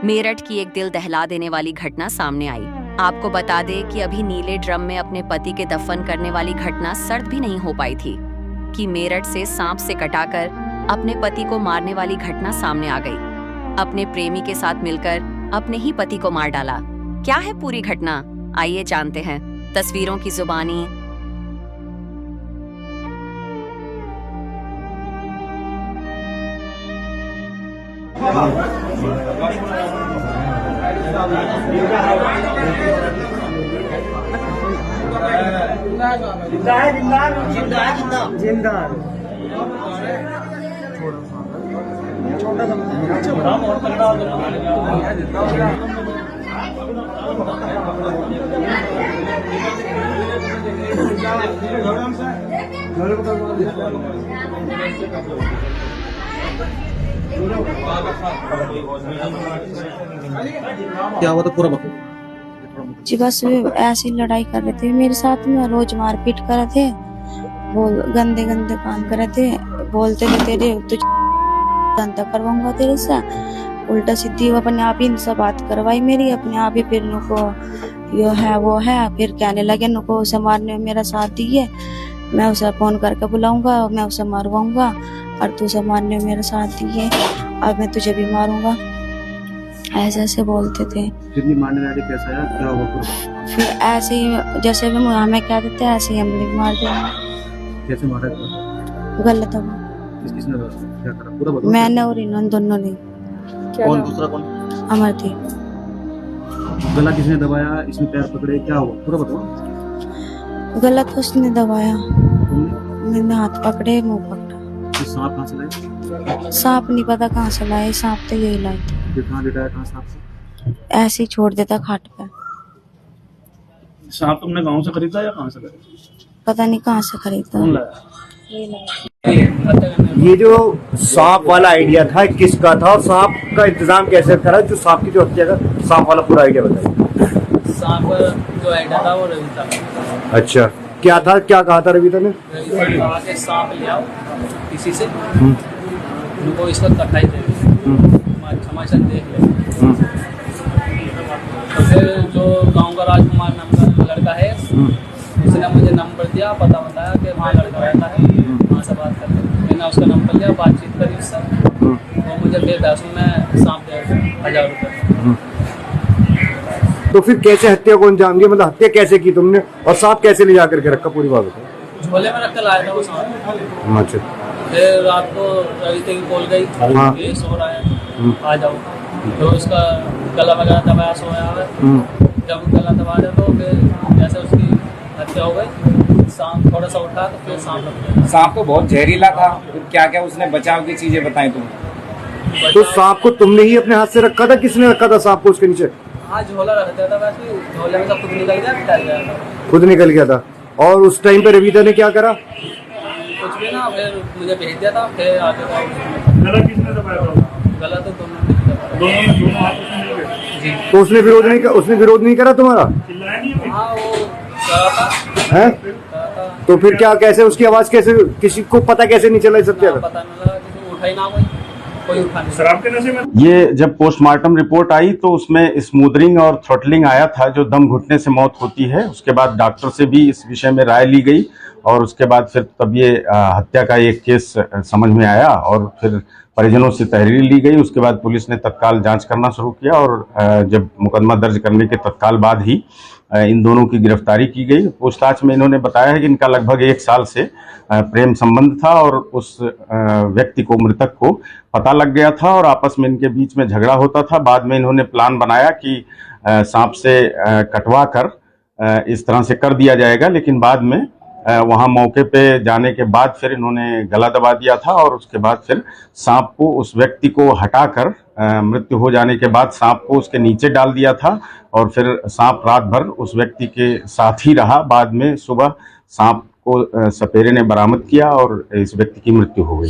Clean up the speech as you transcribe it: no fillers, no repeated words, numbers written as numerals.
मेरठ की एक दिल दहला देने वाली घटना सामने आई। आपको बता दें कि अभी नीले ड्रम में अपने पति के दफन करने वाली घटना सर्द भी नहीं हो पाई थी कि मेरठ से सांप से कटाकर अपने पति को मारने वाली घटना सामने आ गई। अपने प्रेमी के साथ मिलकर अपने ही पति को मार डाला। क्या है पूरी घटना, आइए जानते हैं तस्वीरों की जुबानी। जिंदा क्या हुआ था पूरा बताओ जी। बस ऐसी लड़ाई कर रहे थे मेरे साथ में, रोज मारपीट कर रहे थे, बोल गंदे गंदे काम कर रहे थे, बोलते थे तेरे तुझ गंदा करवाऊंगा तेरे से। उल्टा सीधी अपने आप ही इनसे बात करवाई मेरी, अपने आप ही फिर नुको यो है वो है, फिर कहने लगे नुको उसे मारने में मेरा साथ दिए, मैं उसे फोन करके बुलाऊंगा, मैं उसे मारवाऊंगा और तू उसे मारने में मेरा साथ दिए, अब मैं तुझे भी मारूंगा, ऐसे ऐसे बोलते थे। जितनी मारने वाली कैसा है, क्या हुआ पूरा? फिर ऐसे ही जैसे भी हमें कह देते ऐसे ही हम भी मार देंगे। कैसे मारा था? गलत है किसने क्या करा पूरा बताओ। मैंने और इन्होंने दोनों ने। कौन दूसरा कौन? अमरदीप। गला किसने दबाया, इसमें पैर पकड़े, क्या हुआ पूरा बताओ। गलत उसने दबाया, तुमने? मैंने हाथ पकड़े, मुंह पकड़ा। तो सांप कहाँ से लाए? सांप नहीं पता कहाँ से लाए, सांप तो यही लाए थे। फिर कहाँ लेटाया, कहाँ सांप से? ऐसे ही छोड़ देता खाट पे। सांप तुमने गांव से खरीदा या कहाँ से लाया? पता नहीं कहाँ से खरीदा। कौन लाया? ये जो सांप वाला आइडिया था किसका था और सांप का इंतजाम कैसे करा? जो सांप की जो हत्या का सांप वाला पूरा आइडिया बताइए। सांप जो आइडिया था वो रवि था। अच्छा, क्या था, क्या कहा था रविता ने? रवि ने कहा कि सांप ले आओ किसी से, उनको इसका कटाई दे हमारे देख ले। तो फिर जो गांव का राजकुमार नाम का लड़का है उसने मुझे नंबर दिया, पता बताया कि वहाँ लड़का रहता है, वहाँ से बात करते। मैंने उसका नंबर लिया, बातचीत करी उससे, वो मुझे फिर पैसों में सांप दे 1000 रुपये। तो फिर कैसे हत्या को अंजाम दिया, मतलब हत्या कैसे की तुमने और सांप कैसे ले जाकर के रखा, पूरी बात बताओ। झोले में रख कर लाया था वो सांप। अच्छा, फिर रात को रवि की कॉल गई, हाँ। ये सो रहा है आ जाओ, तो उसका गला वगैरह दबाया, सोया है। जब गला दबा दे तो फिर जैसे उसकी हत्या हो गई, सांप थोड़ा सा उठा तो फिर सांप लग गया। सांप तो बहुत जहरीला था, फिर क्या क्या उसने बचाव की चीजें बताई तुम? तो सांप को तुमने ही अपने हाथ से रखा था, किसने रखा था सांप को उसके नीचे? हाँ, झोला रख दिया था, वैसे झोले में सब खुद निकल गया, निकल गया था। खुद निकल गया था। और उस टाइम पे रविता ने क्या करा? कुछ भी ना, फिर मुझे भेज दिया था, फिर आगे गला किसने दबाया था? गला तो दोनों ने दबाया। दोनों हाथ उसने मिलके जी तो उसने विरोध नहीं करा तुम्हारा? चिल्लाया नहीं? हाँ, वो करा था, है? करा था। तो फिर क्या, कैसे उसकी आवाज कैसे, किसी को पता कैसे नहीं चला इस हत्या का? पता नहीं लगा, किसी को उठा ही ना, कोई उठा नहीं। शराब के नशे में? ये जब पोस्टमार्टम रिपोर्ट आई तो उसमें स्मूदरिंग और थ्रोटलिंग आया था, जो दम घुटने से मौत होती है। उसके बाद डॉक्टर से भी इस विषय में राय ली गई और उसके बाद फिर तब ये हत्या का एक केस समझ में आया और फिर परिजनों से तहरीर ली गई। उसके बाद पुलिस ने तत्काल जांच करना शुरू किया और जब मुकदमा दर्ज करने के तत्काल बाद ही इन दोनों की गिरफ्तारी की गई। पूछताछ में इन्होंने बताया है कि इनका लगभग 1 साल से प्रेम संबंध था और उस व्यक्ति को, मृतक को पता लग गया था और आपस में इनके बीच में झगड़ा होता था। बाद में इन्होंने प्लान बनाया कि सांप से कटवा कर इस तरह से कर दिया जाएगा, लेकिन बाद में वहां मौके पे जाने के बाद फिर इन्होंने गला दबा दिया था और उसके बाद फिर सांप को, उस व्यक्ति को हटाकर मृत्यु हो जाने के बाद सांप को उसके नीचे डाल दिया था और फिर सांप रात भर उस व्यक्ति के साथ ही रहा। बाद में सुबह सांप को सपेरे ने बरामद किया और इस व्यक्ति की मृत्यु हो गई।